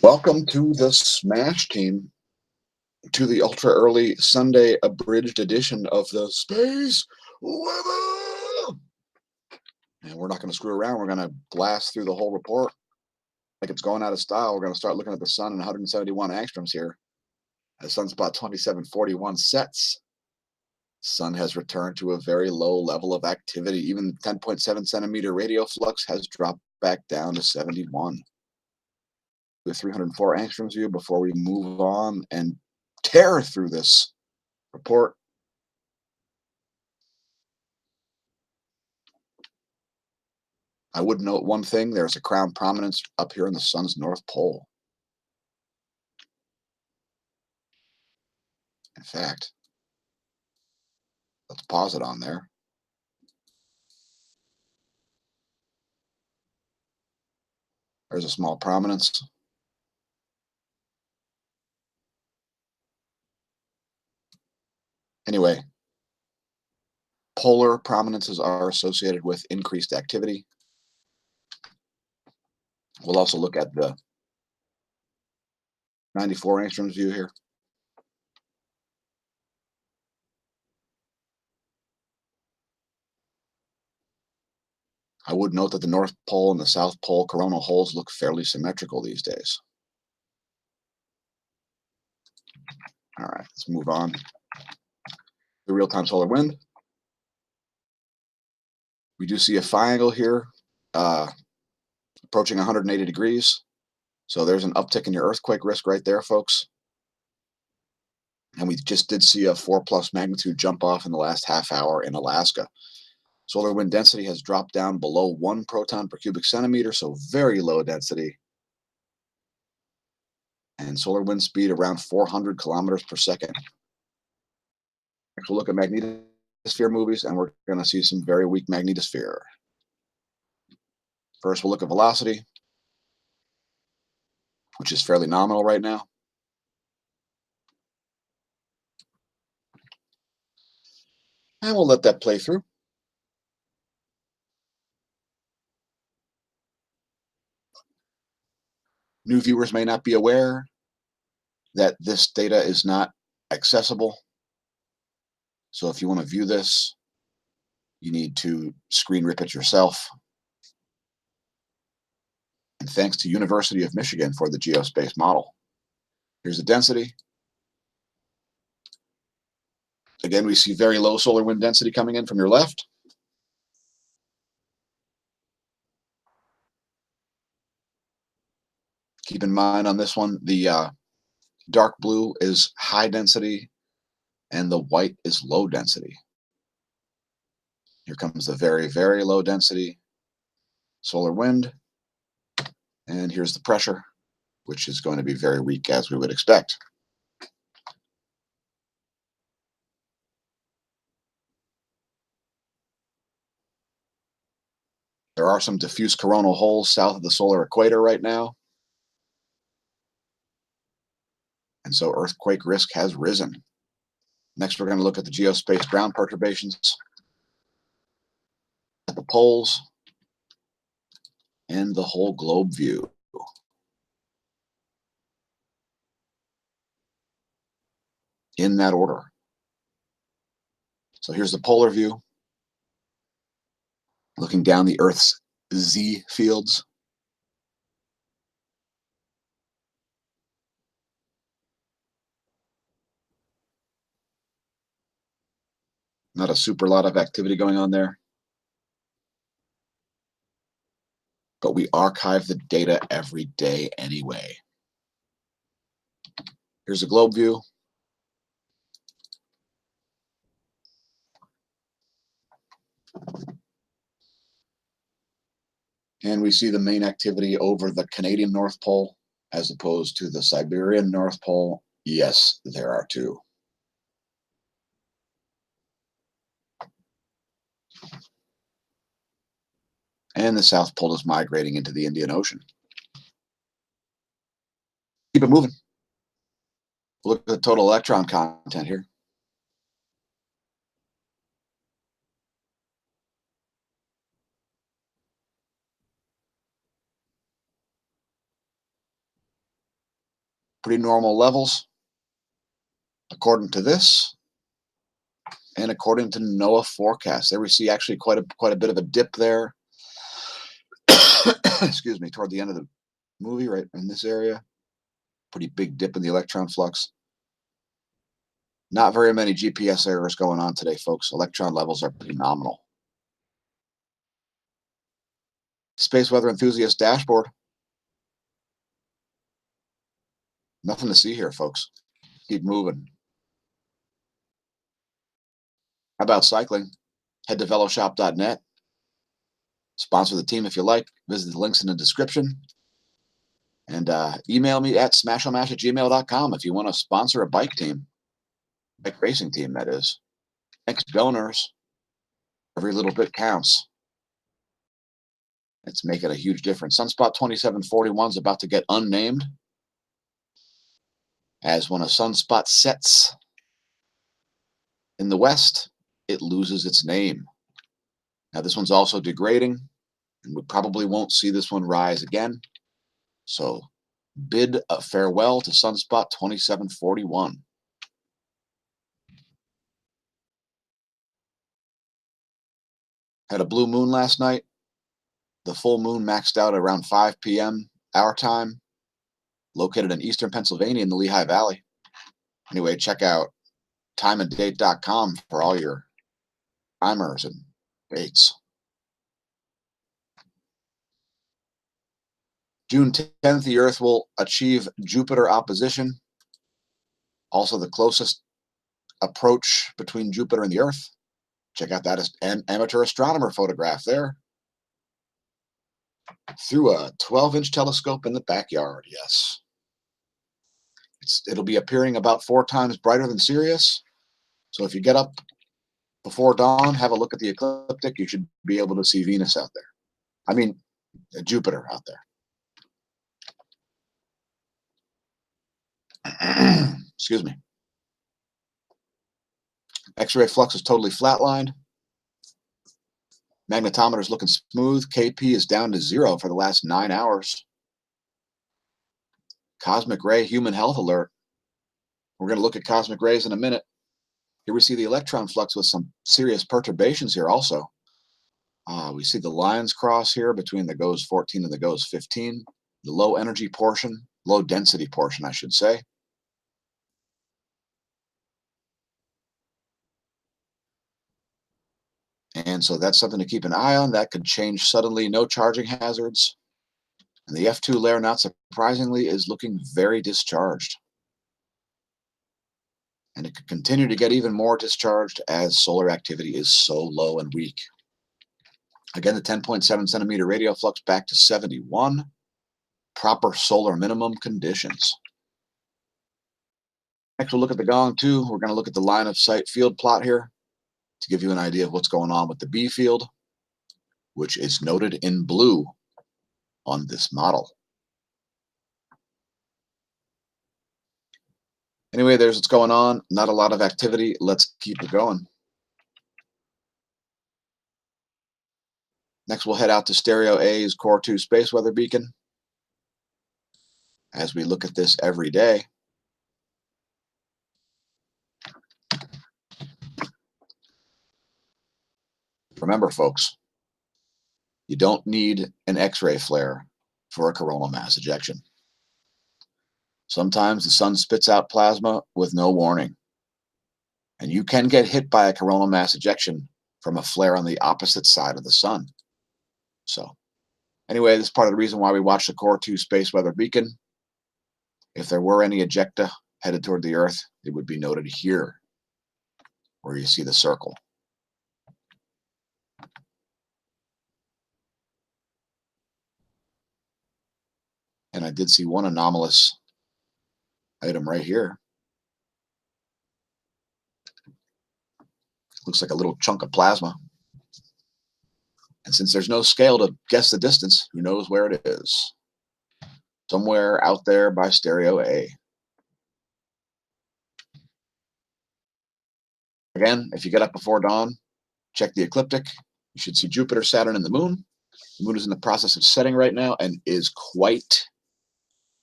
Welcome to the Smash team, to the ultra early Sunday abridged edition of the Space Weather. And we're not going to screw around. We're going to blast through the whole report like it's going out of style. We're going to start looking at the sun and 171 angstroms here. The sunspot 2741 sets. Sun has returned to a very low level of activity. Even 10.7 centimeter radio flux has dropped back down to 71. The 304 angstroms view before we move on and tear through this report. I would note one thing: there's a crown prominence up here in the sun's north pole. In fact, let's pause it on there. There's a small prominence. Anyway, polar prominences are associated with increased activity. We'll also look at the 94 angstroms view here. I would note that the North Pole and the South Pole coronal holes look fairly symmetrical these days. All right, let's move on. The real-time solar wind. We do see a phi angle here approaching 180 degrees. So there's an uptick in your earthquake risk right there, folks. And we just did see a 4+ magnitude jump off in the last half hour in Alaska. Solar wind density has dropped down below 1 proton per cubic centimeter, so very low density. And solar wind speed around 400 kilometers per second. Next, we'll look at magnetosphere movies, and we're going to see some very weak magnetosphere. First, we'll look at velocity, which is fairly nominal right now. And we'll let that play through. New viewers may not be aware that this data is not accessible. So if you want to view this, you need to screen rip it yourself. And thanks to University of Michigan for the geospace model. Here's the density. Again, we see very low solar wind density coming in from your left. Keep in mind on this one, the dark blue is high density and the white is low density. Here comes the very, very low density solar wind. And here's the pressure, which is going to be very weak as we would expect. There are some diffuse coronal holes south of the solar equator right now. And so earthquake risk has risen. Next, we're going to look at the geospace ground perturbations at the poles and the whole globe view. In that order. So here's the polar view, looking down the Earth's Z fields. Not a super lot of activity going on there. But we archive the data every day anyway. Here's a globe view. And we see the main activity over the Canadian North Pole as opposed to the Siberian North Pole. Yes, there are two. And the South Pole is migrating into the Indian Ocean. Keep it moving. Look at the total electron content here. Pretty normal levels, according to this, and according to NOAA forecast. There we see actually quite a bit of a dip there. Excuse me, toward the end of the movie, right in this area. Pretty big dip in the electron flux. Not very many GPS errors going on today, folks. Electron levels are pretty nominal. Space weather enthusiast dashboard. Nothing to see here, folks. Keep moving. How about cycling? Head to veloshop.net. Sponsor the team if you like. Visit the links in the description. And email me at smAshomash@gmail.com if you want to sponsor a bike team. Bike racing team, that is. Thanks, donors. Every little bit counts. It's making a huge difference. Sunspot 2741 is about to get unnamed, as when a sunspot sets in the west, it loses its name. Now, this one's also degrading, and we probably won't see this one rise again. So bid a farewell to Sunspot 2741. Had a blue moon last night. The full moon maxed out around 5 p.m. our time, located in eastern Pennsylvania in the Lehigh Valley. Anyway, check out timeanddate.com for all your timers and dates. June 10th, the Earth will achieve Jupiter opposition. Also the closest approach between Jupiter and the Earth. Check out that amateur astronomer photograph there. Through a 12-inch telescope in the backyard, yes. It'll be appearing about 4 times brighter than Sirius. So if you get up before dawn, have a look at the ecliptic, you should be able to see Venus out there. I mean, Jupiter out there. Excuse me. X-ray flux is totally flatlined. Magnetometer is looking smooth. KP is down to 0 for the last 9 hours. Cosmic ray human health alert. We're going to look at cosmic rays in a minute. Here we see the electron flux with some serious perturbations here also. We see the lines cross here between the GOES 14 and the GOES 15. The low energy portion, low density portion, I should say. And so that's something to keep an eye on. That could change suddenly. No charging hazards. And the F2 layer, not surprisingly, is looking very discharged. And it could continue to get even more discharged as solar activity is so low and weak. Again, the 10.7 centimeter radial flux back to 71. Proper solar minimum conditions. Next, we'll look at the Gong 2. We're going to look at the line of sight field plot here to give you an idea of what's going on with the B field, which is noted in blue on this model. Anyway, there's what's going on. Not a lot of activity. Let's keep it going. Next, we'll head out to Stereo A's Core 2 space weather beacon as we look at this every day. Remember, folks, you don't need an X-ray flare for a coronal mass ejection. Sometimes the sun spits out plasma with no warning, and you can get hit by a coronal mass ejection from a flare on the opposite side of the sun. So anyway, this is part of the reason why we watch the Core 2 space weather beacon. If there were any ejecta headed toward the Earth, it would be noted here where you see the circle. And I did see one anomalous item right here. Looks like a little chunk of plasma. And since there's no scale to guess the distance, who knows where it is? Somewhere out there by Stereo A. Again, if you get up before dawn, check the ecliptic. You should see Jupiter, Saturn, and the moon. The moon is in the process of setting right now and is quite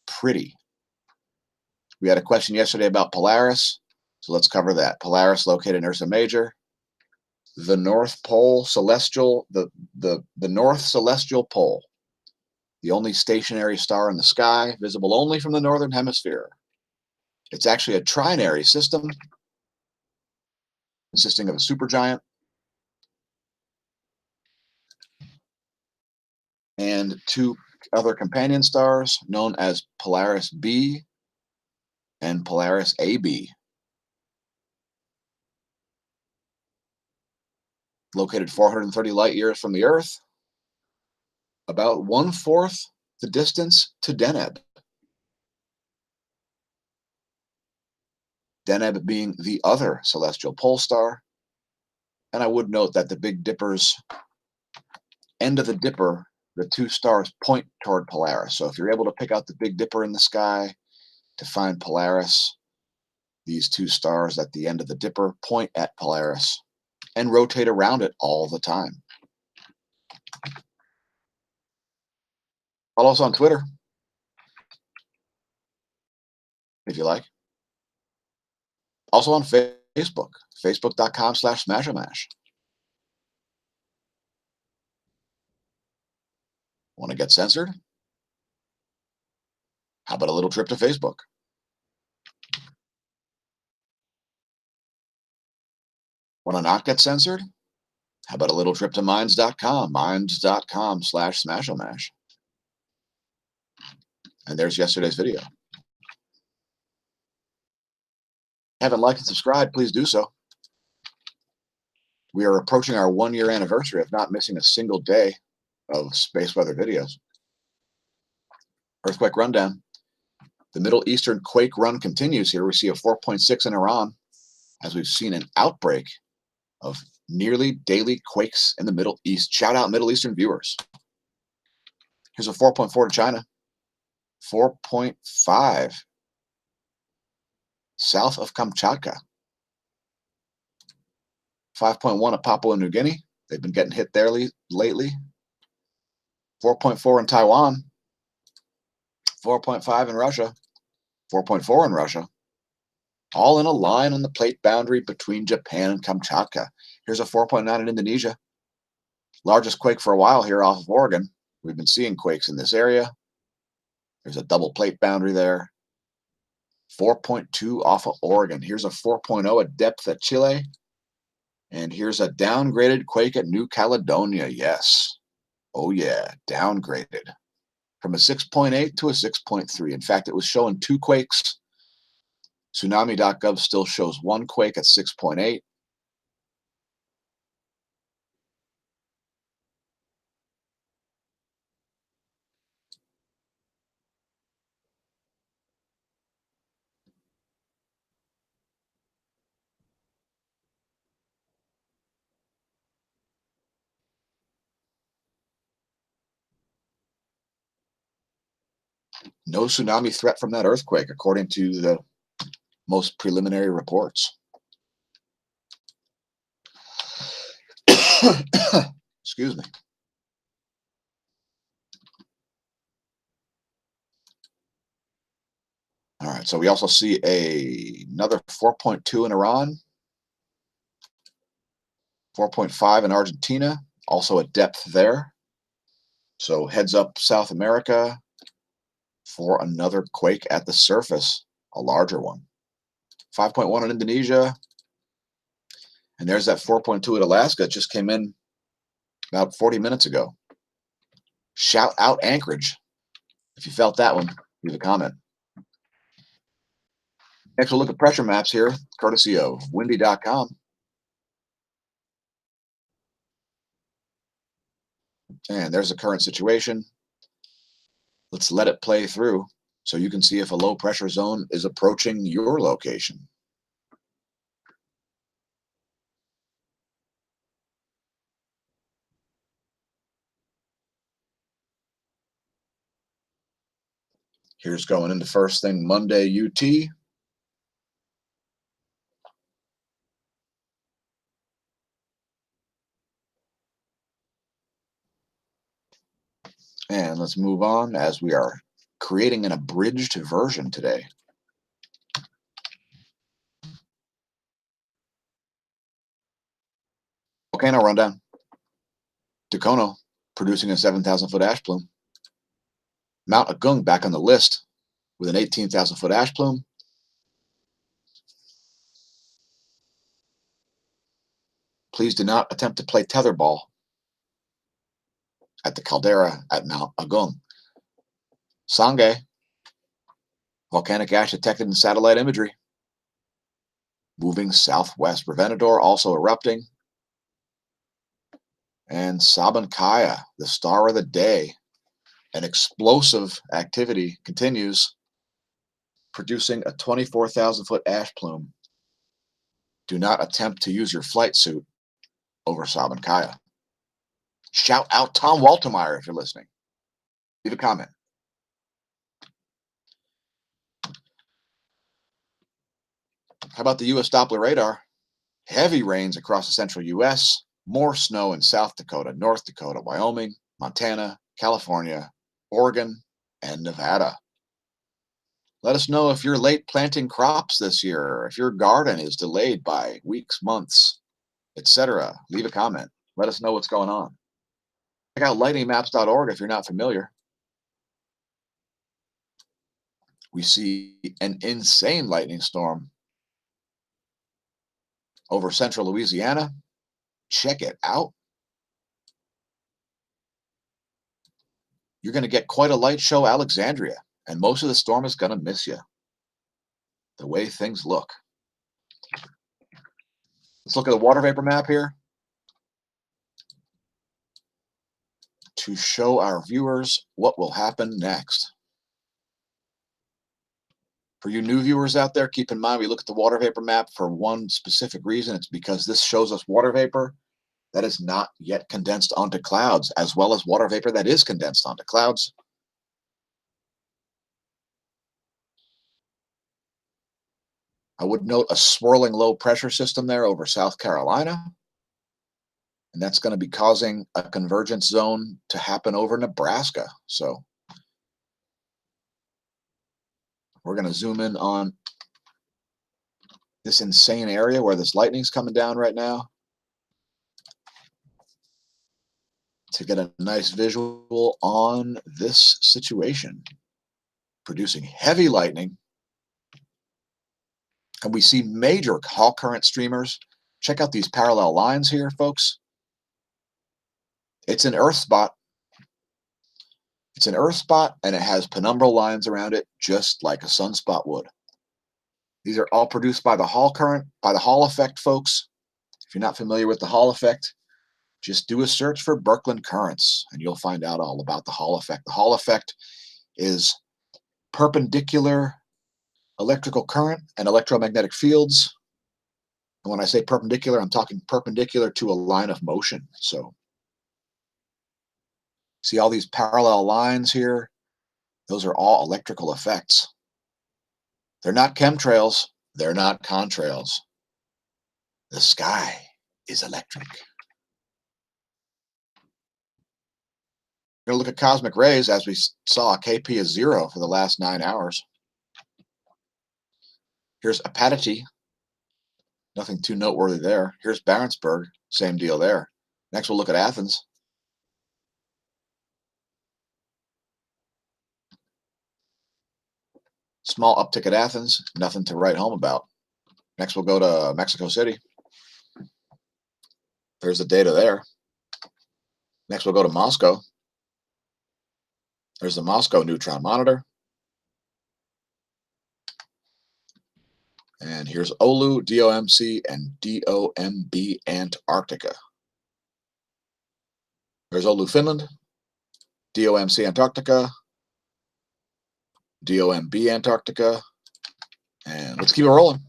pretty. We had a question yesterday about Polaris, so let's cover that. Polaris located in Ursa Major, the North Pole celestial, the North Celestial Pole, the only stationary star in the sky, visible only from the northern hemisphere. It's actually a trinary system consisting of a supergiant and two other companion stars known as Polaris B and Polaris AB. Located 430 light years from the Earth, about 1/4 the distance to Deneb. Deneb being the other celestial pole star. And I would note that the Big Dipper's end of the Dipper, the two stars point toward Polaris. So if you're able to pick out the Big Dipper in the sky to find Polaris, these two stars at the end of the Dipper point at Polaris and rotate around it all the time. Follow us on Twitter if you like. Also on Facebook, facebook.com/smAsho. Want to get censored? How about a little trip to Facebook? Want to not get censored? How about a little trip to minds.com, minds.com/smAsho. And there's yesterday's video. Haven't liked and subscribed, please do so. We are approaching our 1-year anniversary of not missing a single day of space weather videos. Earthquake rundown. The Middle Eastern quake run continues here. We see a 4.6 in Iran, as we've seen an outbreak of nearly daily quakes in the Middle East. Shout out Middle Eastern viewers. Here's a 4.4 to China. 4.5 south of Kamchatka. 5.1 at Papua New Guinea. They've been getting hit there lately. 4.4 in Taiwan. 4.5 in Russia. 4.4 in Russia. All in a line on the plate boundary between Japan and Kamchatka. Here's a 4.9 in Indonesia. Largest quake for a while here off of Oregon. We've been seeing quakes in this area. There's a double plate boundary there. 4.2 off of Oregon. Here's a 4.0 at depth at Chile. And here's a downgraded quake at New Caledonia. Yes. Oh, yeah. Downgraded. From a 6.8 to a 6.3. In fact, it was showing 2 quakes. Tsunami.gov still shows 1 quake at 6.8. No tsunami threat from that earthquake, according to the most preliminary reports. Excuse me. All right, so we also see another 4.2 in Iran, 4.5 in Argentina, also a depth there. So heads up South America for another quake at the surface, a larger one. 5.1 in Indonesia. And there's that 4.2 at Alaska. It just came in about 40 minutes ago. Shout out Anchorage. If you felt that one, leave a comment. Next, we'll look at pressure maps here, courtesy of windy.com. And there's the current situation. Let's let it play through so you can see if a low pressure zone is approaching your location. Here's going into first thing Monday UT. And let's move on as we are creating an abridged version today. volcano rundown. Tucono producing a 7,000-foot ash plume. Mount Agung back on the list with an 18,000-foot ash plume. Please do not attempt to play tetherball at the caldera at Mount Agung. Sangay, volcanic ash detected in satellite imagery. Moving southwest. Revenador also erupting. And Sabancaya, the star of the day. An explosive activity continues, producing a 24,000-foot ash plume. Do not attempt to use your flight suit over Sabancaya. Shout out Tom Waltemeyer if you're listening. Leave a comment. How about the U.S. Doppler radar? Heavy rains across the central U.S., more snow in South Dakota, North Dakota, Wyoming, Montana, California, Oregon, and Nevada. Let us know if you're late planting crops this year, if your garden is delayed by weeks, months, etc. Leave a comment. Let us know what's going on. Check out lightningmaps.org if you're not familiar. We see an insane lightning storm over central Louisiana. Check it out. You're going to get quite a light show, Alexandria, and most of the storm is going to miss you. The way things look. Let's look at the water vapor map here to show our viewers what will happen next. For you new viewers out there, keep in mind we look at the water vapor map for one specific reason. It's because this shows us water vapor that is not yet condensed onto clouds, as well as water vapor that is condensed onto clouds. I would note a swirling low pressure system there over South Carolina. And that's going to be causing a convergence zone to happen over Nebraska. So we're going to zoom in on this insane area where this lightning's coming down right now to get a nice visual on this situation. Producing heavy lightning. And we see major Hall current streamers. Check out these parallel lines here, folks. It's an Earth spot. It's an Earth spot, and it has penumbral lines around it, just like a sunspot would. These are all produced by the Hall current, by the Hall effect, folks. If you're not familiar with the Hall effect, just do a search for Birkeland currents, and you'll find out all about the Hall effect. The Hall effect is perpendicular electrical current and electromagnetic fields. And when I say perpendicular, I'm talking perpendicular to a line of motion. So see all these parallel lines here? Those are all electrical effects. They're not chemtrails. They're not contrails. The sky is electric. We're going to look at cosmic rays. As we saw, KP is 0 for the last 9 hours. Here's Apatity. Nothing too noteworthy there. Here's Barentsburg. Same deal there. Next, we'll look at Athens. Small uptick at Athens. Nothing to write home about. Next, we'll go to Mexico City. There's the data there. Next, we'll go to Moscow. There's the Moscow neutron monitor. And here's OLU, DOMC, and DOMB Antarctica. There's OLU Finland, DOMC Antarctica, DOMB Antarctica, and let's keep it rolling.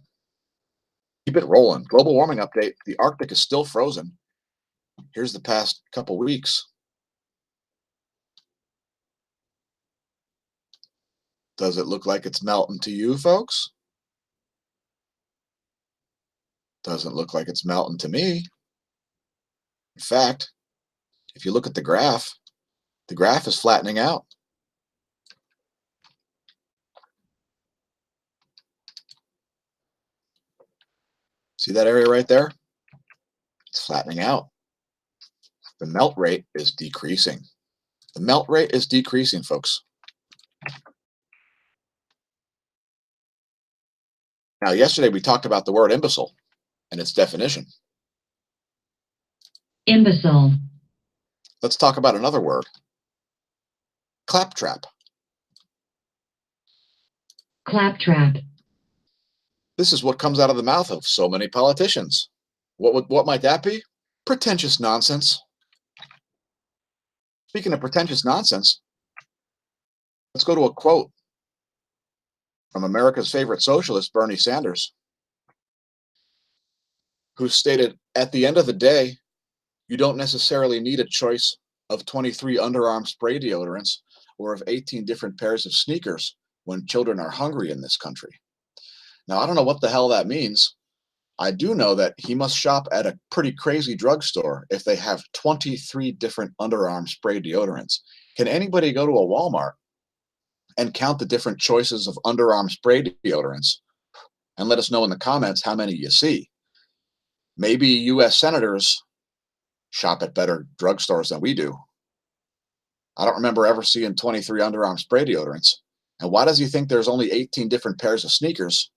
Keep it rolling. Global warming update. The Arctic is still frozen. Here's the past couple weeks. Does it look like it's melting to you, folks? Doesn't look like it's melting to me. In fact, if you look at the graph is flattening out. See that area right there? It's flattening out. The melt rate is decreasing. The melt rate is decreasing, folks. Now, yesterday we talked about the word imbecile and its definition. Imbecile. Let's talk about another word. Claptrap. Claptrap. This is what comes out of the mouth of so many politicians. What might that be? Pretentious nonsense. Speaking of pretentious nonsense, let's go to a quote from America's favorite socialist, Bernie Sanders, who stated, "At the end of the day, you don't necessarily need a choice of 23 underarm spray deodorants or of 18 different pairs of sneakers when children are hungry in this country." Now, I don't know what the hell that means. I do know that he must shop at a pretty crazy drugstore if they have 23 different underarm spray deodorants. Can anybody go to a Walmart and count the different choices of underarm spray deodorants and let us know in the comments how many you see? Maybe U.S. senators shop at better drugstores than we do. I don't remember ever seeing 23 underarm spray deodorants. And why does he think there's only 18 different pairs of sneakers?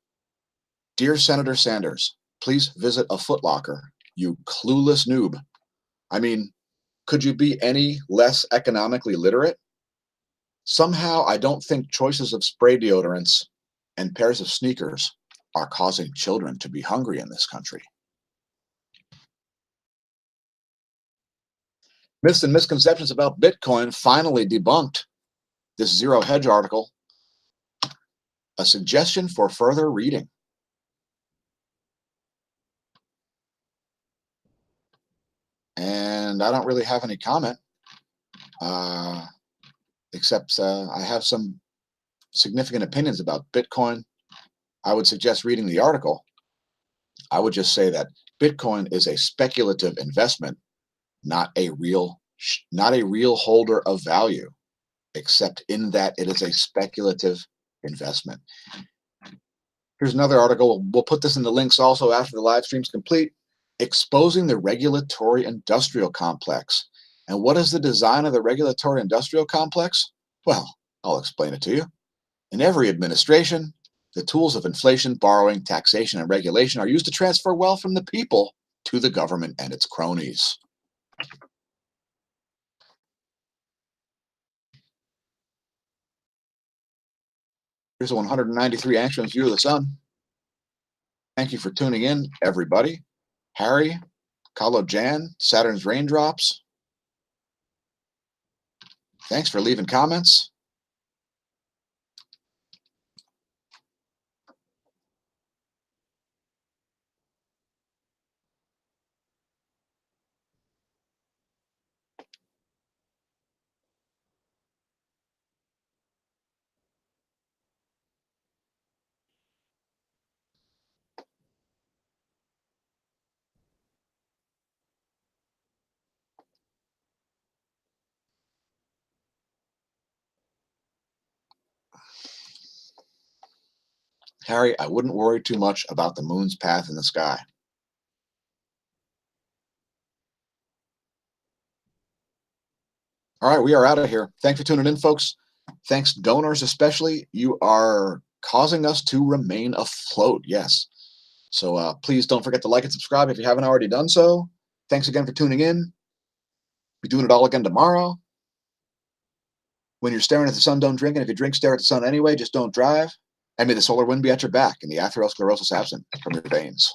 Dear Senator Sanders, please visit a Foot Locker, you clueless noob. I mean, could you be any less economically literate? Somehow, I don't think choices of spray deodorants and pairs of sneakers are causing children to be hungry in this country. Myths and misconceptions about Bitcoin finally debunked. This Zero Hedge article, a suggestion for further reading. And I don't really have any comment, except I have some significant opinions about Bitcoin. I would suggest reading the article. I would just say that Bitcoin is a speculative investment, not a real holder of value, except in that it is a speculative investment. Here's another article. We'll put this in the links also after the live stream's complete. Exposing the regulatory industrial complex. And what is the design of the regulatory industrial complex? Well, I'll explain it to you. In every administration, the tools of inflation, borrowing, taxation, and regulation are used to transfer wealth from the people to the government and its cronies. Here's a 193 angstroms view of the sun. Thank you for tuning in, everybody. Harry, Kalo Jan, Saturn's Raindrops. Thanks for leaving comments. Harry, I wouldn't worry too much about the moon's path in the sky. All right, we are out of here. Thanks for tuning in, folks. Thanks, donors especially. You are causing us to remain afloat, yes. So please don't forget to like and subscribe if you haven't already done so. Thanks again for tuning in. Be doing it all again tomorrow. When you're staring at the sun, don't drink. And if you drink, stare at the sun anyway. Just don't drive. And may the solar wind be at your back and the atherosclerosis absent from your veins.